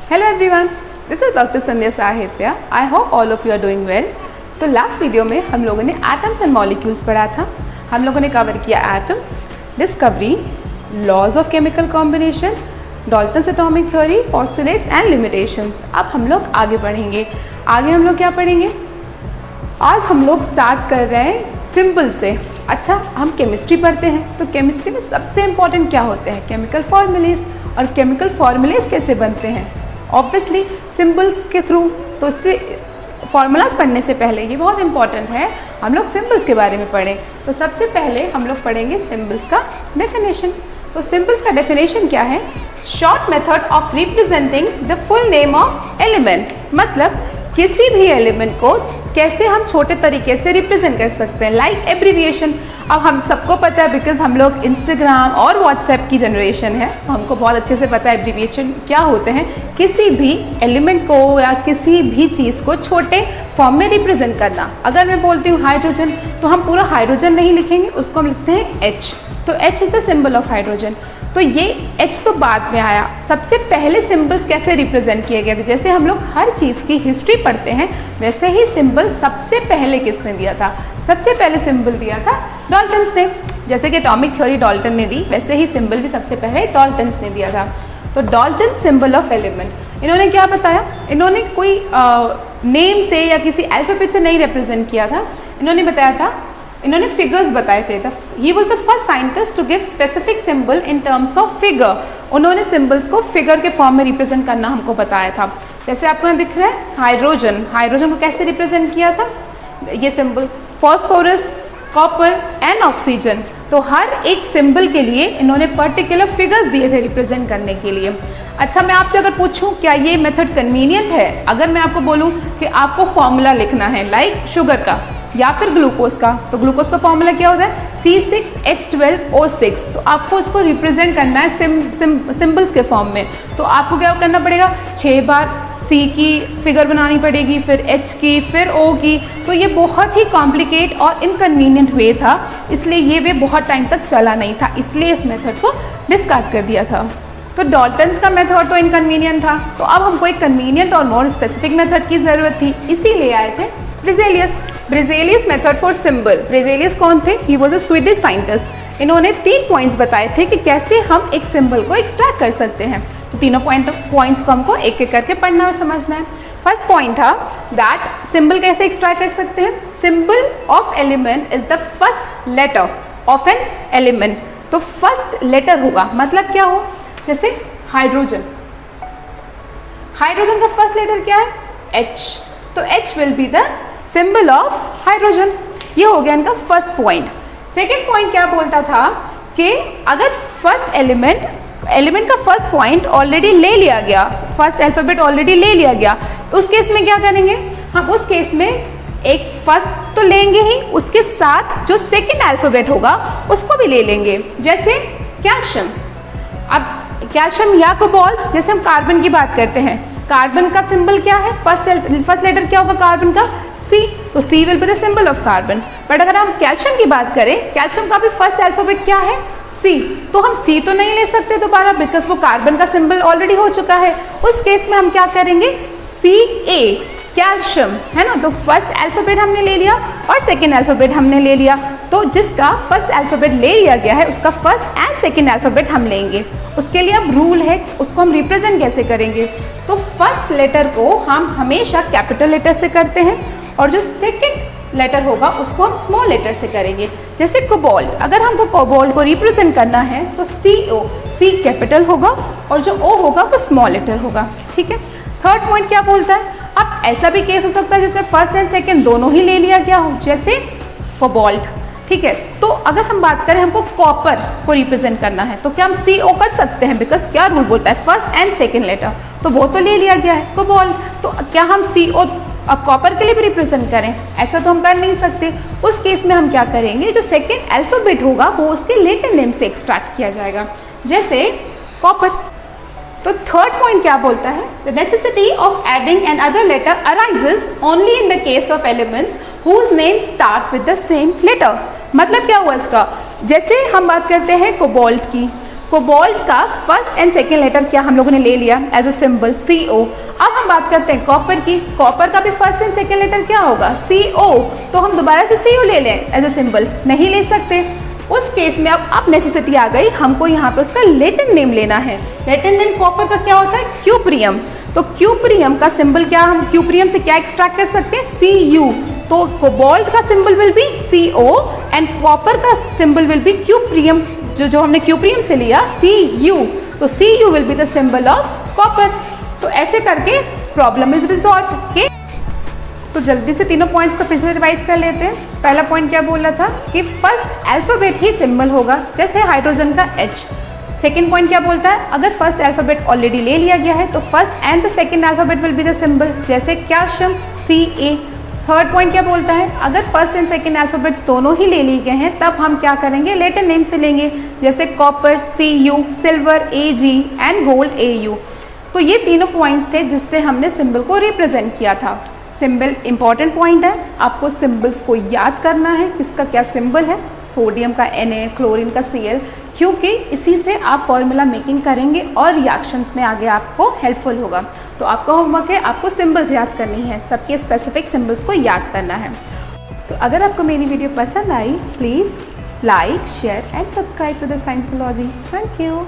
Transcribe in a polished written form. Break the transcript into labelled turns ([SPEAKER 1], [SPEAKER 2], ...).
[SPEAKER 1] Hello everyone, this is Dr. Sandhya Sahitya. I hope all of you are doing well. तो last video में हम लोगों ने atoms and molecules पढ़ा था. हम लोगों ने कवर किया atoms, discovery, laws of chemical combination, Dalton's atomic theory, postulates and limitations. अब हम लोग आगे पढ़ेंगे. आगे हम लोग क्या पढ़ेंगे? आज हम लोग स्टार्ट कर रहे हैं सिंपल से. अच्छा, हम केमिस्ट्री पढ़ते हैं तो केमिस्ट्री में सबसे इम्पॉर्टेंट क्या होते हैं? Chemical formulas. और केमिकल फॉर्मूलेज कैसे बनते हैं? ऑब्वियसली सिंबल्स के थ्रू. तो इससे फॉर्मूलाज पढ़ने से पहले ये बहुत इंपॉर्टेंट है हम लोग सिंबल्स के बारे में पढ़ें. तो सबसे पहले हम लोग पढ़ेंगे सिंबल्स का डेफिनेशन. तो सिंबल्स का डेफिनेशन क्या है? Short method of representing the full name of element. मतलब किसी भी एलिमेंट को कैसे हम छोटे तरीके से रिप्रेजेंट कर सकते हैं, लाइक एब्रीविएशन. अब हम सबको पता है बिकॉज हम लोग इंस्टाग्राम और व्हाट्सएप की जनरेशन है, तो हमको बहुत अच्छे से पता है एब्रीविएशन क्या होते हैं. किसी भी एलिमेंट को या किसी भी चीज़ को छोटे फॉर्म में रिप्रेजेंट करना. अगर मैं बोलती हूँ हाइड्रोजन, तो हम पूरा हाइड्रोजन नहीं लिखेंगे, उसको हम लिखते हैं एच. तो H is the symbol of hydrogen. तो ये एच तो बाद में आया. सबसे पहले सिंबल्स कैसे रिप्रेजेंट किए गए थे? जैसे हम लोग हर चीज़ की हिस्ट्री पढ़ते हैं, वैसे ही सिंबल सबसे पहले किसने दिया था? सबसे पहले सिंबल दिया था डाल्टन्स ने. जैसे कि एटॉमिक थ्योरी डाल्टन ने दी, वैसे ही सिंबल भी सबसे पहले डाल्टन्स ने दिया था. तो डाल्टन सिंबल ऑफ एलिमेंट, इन्होंने क्या बताया? इन्होंने कोई नेम से या किसी अल्फाबेट से नहीं रिप्रेजेंट किया था. इन्होंने बताया था, इन्होंने फिगर्स बताए थे. He was the first scientist to give specific symbol in terms of figure. उन्होंने सिंबल्स को फिगर के फॉर्म में रिप्रेजेंट करना हमको बताया था. जैसे आपको यहाँ दिख रहा है हाइड्रोजन. हाइड्रोजन को कैसे रिप्रेजेंट किया था? ये symbol. Phosphorus, copper and oxygen. तो हर एक सिंबल के लिए इन्होंने पर्टिकुलर फिगर्स दिए थे रिप्रेजेंट करने के लिए. अच्छा, मैं आपसे अगर पूछूं क्या ये मेथड कन्वीनियंट है? अगर मैं आपको बोलूं कि आपको फॉर्मूला लिखना है लाइक शुगर का या फिर ग्लूकोज का, तो ग्लूकोज का फॉर्मूला क्या होता है? C6H12O6. तो आपको उसको रिप्रेजेंट करना है सिंबल्स के फॉर्म में. तो आपको क्या करना पड़ेगा? 6 बार C की फिगर बनानी पड़ेगी, फिर H की, फिर O की. तो ये बहुत ही कॉम्प्लिकेट और इनकन्वीनियंट वे था, इसलिए ये वे बहुत टाइम तक चला नहीं था, इसलिए इस मेथड को डिस्कार्ड कर दिया था. तो डाल्टन्स का मेथड तो इनकन्वीनियंट था, तो अब हमको एक कन्वीनियंट और मोर स्पेसिफिक मेथड की ज़रूरत थी, इसीलिए आए थे ब्रिजेलियस मेथड फॉर सिंबल. ब्रिजेलियस कौन थे? He was a Swedish scientist. इन्होंने 3 पॉइंट्स बताए थे कि कैसे हम एक सिंबल को एक्सट्रैक्ट कर सकते हैं. तो तीनों पॉइंट्स को हमको एक एक करके पढ़ना और समझना है. फर्स्ट पॉइंट था दैट सिंबल कैसे एक्सट्रैक्ट कर सकते हैं? Symbol of element is the first letter of an element. तो फर्स्ट लेटर होगा, मतलब क्या हो? जैसे हाइड्रोजन, हाइड्रोजन का फर्स्ट लेटर क्या है? H. तो H will be the symbol of hydrogen. ये हो गया इनका फर्स्ट पॉइंट. सेकेंड पॉइंट क्या बोलता था कि अगर फर्स्ट एलिमेंट का फर्स्ट पॉइंट ऑलरेडी ले लिया गया, फर्स्ट अल्फाबेट ऑलरेडी ले लिया गया, उस केस में क्या करेंगे हम? उस केस में एक फर्स्ट तो लेंगे ही, उसके साथ जो सेकेंड अल्फाबेट होगा उसको भी ले लेंगे. जैसे कैल्शियम. अब कैल्शियम या कोबाल्ट, जैसे हम कार्बन की बात करते हैं, कार्बन का सिंबल क्या है? फर्स्ट लेटर क्या होगा कार्बन का? C. तो C will be the symbol of carbon. But अगर हम कैल्शियम की बात करें, कैल्शियम का भी फर्स्ट अल्फाबेट क्या है? C. तो हम C तो नहीं ले सकते दोबारा, बिकॉज वो कार्बन का सिंबल ऑलरेडी हो चुका है. उस केस में हम क्या करेंगे? Ca, कैल्शियम, है ना. तो फर्स्ट अल्फाबेट हमने ले लिया और सेकेंड अल्फाबेट हमने ले लिया. तो जिसका फर्स्ट अल्फाबेट ले लिया गया है उसका फर्स्ट एंड सेकेंड अल्फाबेट हम लेंगे. उसके लिए अब रूल है, उसको हम रिप्रेजेंट कैसे करेंगे? तो फर्स्ट लेटर को हम हमेशा कैपिटल लेटर से करते हैं और जो सेकेंड लेटर होगा उसको हम स्मॉल लेटर से करेंगे. जैसे कोबाल्ट, अगर हमको कोबाल्ट को रिप्रेजेंट करना है तो CO, C कैपिटल होगा और जो O होगा वो स्मॉल लेटर होगा. ठीक है. थर्ड पॉइंट क्या बोलता है? अब ऐसा भी केस हो सकता है जैसे फर्स्ट एंड सेकेंड दोनों ही ले लिया गया हो, जैसे कोबाल्ट. ठीक है. तो अगर हम बात करें हमको कॉपर को रिप्रेजेंट करना है तो क्या हम CO कर सकते हैं? बिकॉज क्या रूल बोलता है? फर्स्ट एंड सेकेंड लेटर, तो वो तो ले लिया गया है कोबाल्ट. तो क्या हम CO अब कॉपर के लिए भी रिप्रेजेंट करें? ऐसा तो हम कर नहीं सकते. उस केस में हम क्या करेंगे? जो सेकेंड अल्फाबेट होगा वो उसके लेटर नेम से एक्सट्रैक्ट किया जाएगा, जैसे कॉपर. तो थर्ड पॉइंट क्या बोलता है? The necessity of adding an other letter arises only in the case of elements whose name start with the same letter. मतलब क्या हुआ इसका? जैसे हम बात करते हैं कोबाल्ट की, कोबाल्ट का फर्स्ट एंड सेकेंड लेटर क्या हम लोगों ने ले लिया एज अ सिंबल CO। अब हम बात करते हैं कॉपर की। कॉपर का भी फर्स्ट एंड सेकेंड लेटर क्या होगा CO, तो हम दोबारा से CO ले लें एज अ सिंबल, नहीं ले सकते। उस केस में अब नेसेसिटी आ गई, हमको यहाँ पे उसका लैटिन नेम लेना है। लैटिन नेम कॉपर का क्या होता है? क्यूप्रियम। तो क्यूप्रियम का सिंबल क्या, हम क्यूप्रियम से क्या एक्सट्रैक्ट कर सकते हैं? Cu। तो कोबाल्ट का symbol will be CO and copper का सिंबल विल बी क्यूप्रियम, जो हमने क्यूप्रियम से लिया Cu। तो Cu will be the symbol of copper. तो ऐसे करके प्रॉब्लम इज रिजॉल्व। ओके, तो जल्दी से तीनों पॉइंट्स को फिर से रिवाइज कर लेते हैं। पहला पॉइंट क्या बोला था कि फर्स्ट अल्फाबेट ही सिंबल होगा, जैसे हाइड्रोजन का H। सेकेंड पॉइंट क्या बोलता है, अगर फर्स्ट अल्फाबेट ऑलरेडी ले लिया गया है तो first and the second alphabet will be the symbol, जैसे कैल्शियम Ca। थर्ड पॉइंट क्या बोलता है, अगर फर्स्ट एंड सेकेंड अल्फाबेट्स दोनों ही ले लिए गए हैं तब हम क्या करेंगे, लैटिन नेम से लेंगे, जैसे copper Cu, silver Ag and gold Au। तो ये तीनों पॉइंट्स थे जिससे हमने सिंबल को रिप्रेजेंट किया था। सिंबल इंपॉर्टेंट पॉइंट है, आपको सिंबल्स को याद करना है, किसका क्या सिंबल है, सोडियम का Na, क्लोरीन का Cl, क्योंकि इसी से आप फॉर्मूला मेकिंग करेंगे और रिएक्शंस में आगे आपको हेल्पफुल होगा। तो आपका होमवर्क है, आपको सिंबल्स याद करनी है, सबके स्पेसिफिक सिंबल्स को याद करना है। तो अगर आपको मेरी वीडियो पसंद आई, please like, share and subscribe to the Sciencology. Thank you.